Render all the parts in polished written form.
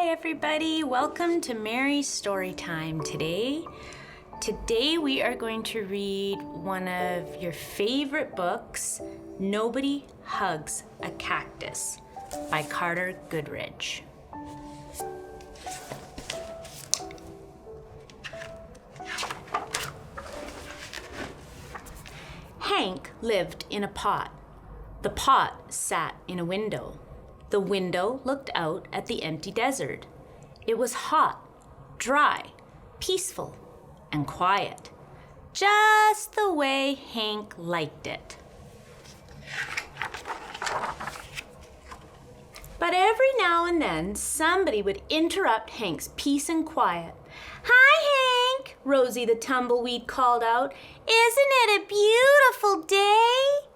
Hi everybody, welcome to Mary's Story Time today. Today we are going to read one of your favorite books, Nobody Hugs a Cactus by Carter Goodridge. Hank lived in a pot. The pot sat in a window. The window looked out at the empty desert. It was hot, dry, peaceful, and quiet, just the way Hank liked it. But every now and then, somebody would interrupt Hank's peace and quiet. "Hi, Hank," Rosie the tumbleweed called out. "Isn't it a beautiful day?"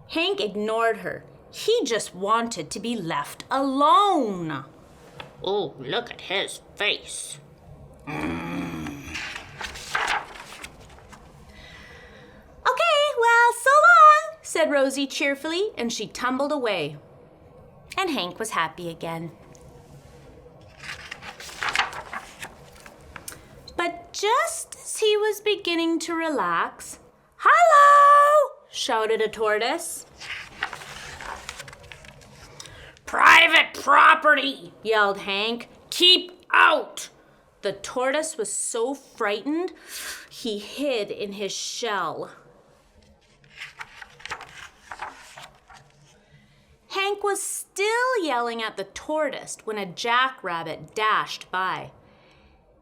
Hank ignored her. He just wanted to be left alone. Oh, look at his face. Okay, well, so long, said Rosie cheerfully, and she tumbled away. And Hank was happy again. But just as he was beginning to relax, "Hello!" shouted a tortoise. "Private property!" yelled Hank. "Keep out!" The tortoise was so frightened, he hid in his shell. Hank was still yelling at the tortoise when a jackrabbit dashed by.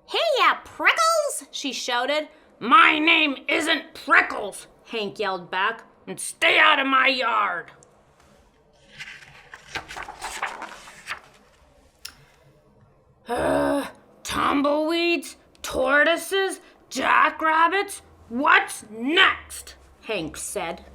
"Hey, ya prickles!" she shouted. "My name isn't Prickles," Hank yelled back. "and stay out of my yard." Tumbleweeds, tortoises, jackrabbits, what's next? Hank said.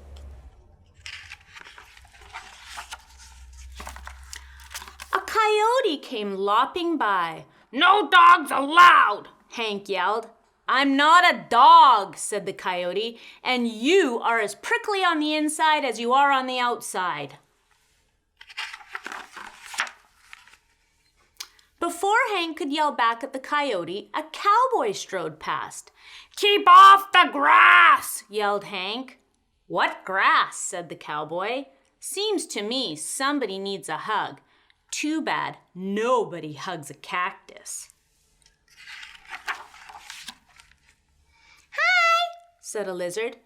A coyote came lopping by. "No dogs allowed," Hank yelled. "I'm not a dog," said the coyote, "and you are as prickly on the inside as you are on the outside." Before Hank could yell back at the coyote, a cowboy strode past. "Keep off the grass," yelled Hank. "What grass?" said the cowboy. "Seems to me somebody needs a hug. Too bad nobody hugs a cactus." "Hi," said a lizard.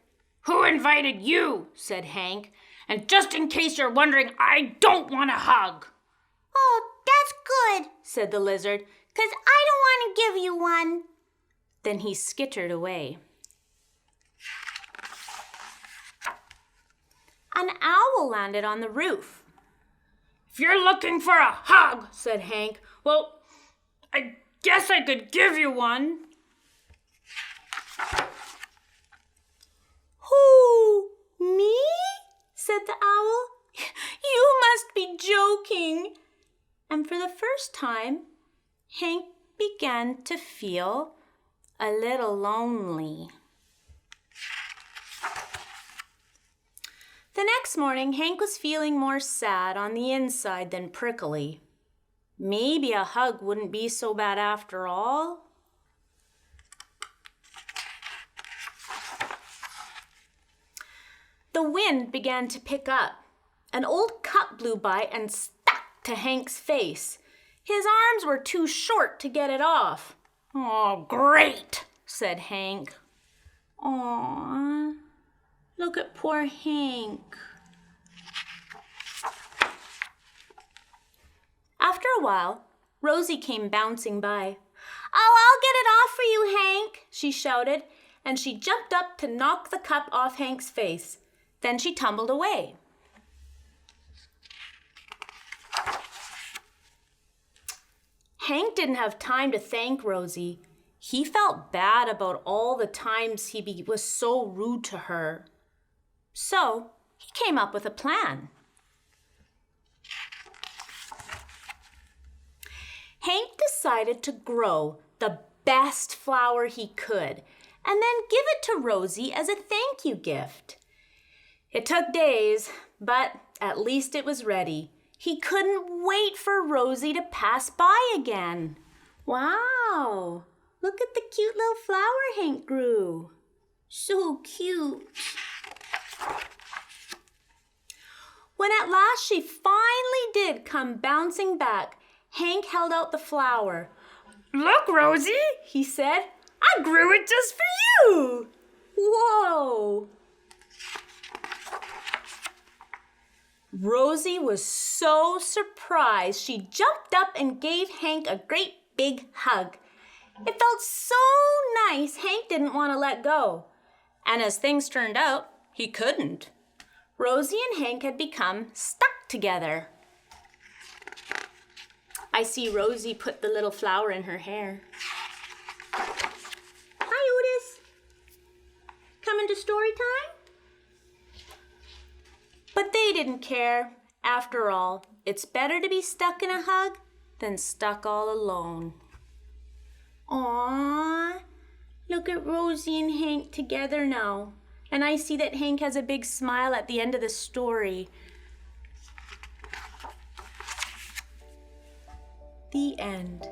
"Who invited you?" said Hank. "And just in case you're wondering, I don't want a hug." "Oh, that's good," said the lizard, "'cause I don't want to give you one." Then he skittered away. An owl landed on the roof. "If you're looking for a hug," said Hank, "well, I guess I could give you one." "Who, me?" said the owl. "You must be joking." And for the first time, Hank began to feel a little lonely. The next morning, Hank was feeling more sad on the inside than prickly. Maybe a hug wouldn't be so bad after all. The wind began to pick up. An old cup blew by and stuck to Hank's face. His arms were too short to get it off. "Oh, great," said Hank. "Aw, look at poor Hank." After a while, Rosie came bouncing by. "Oh, I'll get it off for you, Hank," she shouted, and she jumped up to knock the cup off Hank's face. Then she tumbled away. Hank didn't have time to thank Rosie. He felt bad about all the times he was so rude to her. So he came up with a plan. Hank decided to grow the best flower he could and then give it to Rosie as a thank you gift. It took days, but at least it was ready. He couldn't wait for Rosie to pass by again. Wow, look at the cute little flower Hank grew. So cute. When at last she finally did come bouncing back, Hank held out the flower. Look, Rosie, He said, I grew it just for you. "Whoa!" Rosie was so surprised she jumped up and gave Hank a great big hug. It felt so nice Hank didn't want to let go. And as things turned out, he couldn't. Rosie and Hank had become stuck together. I see Rosie put the little flower in her hair. Hi, Otis. Coming to story time? But they didn't care. After all, it's better to be stuck in a hug than stuck all alone. Aww, look at Rosie and Hank together now. And I see that Hank has a big smile at the end of the story. The end.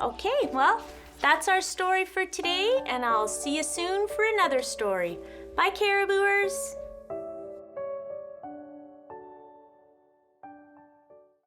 Okay, well, that's our story for today, and I'll see you soon for another story. Bye, Caribouers.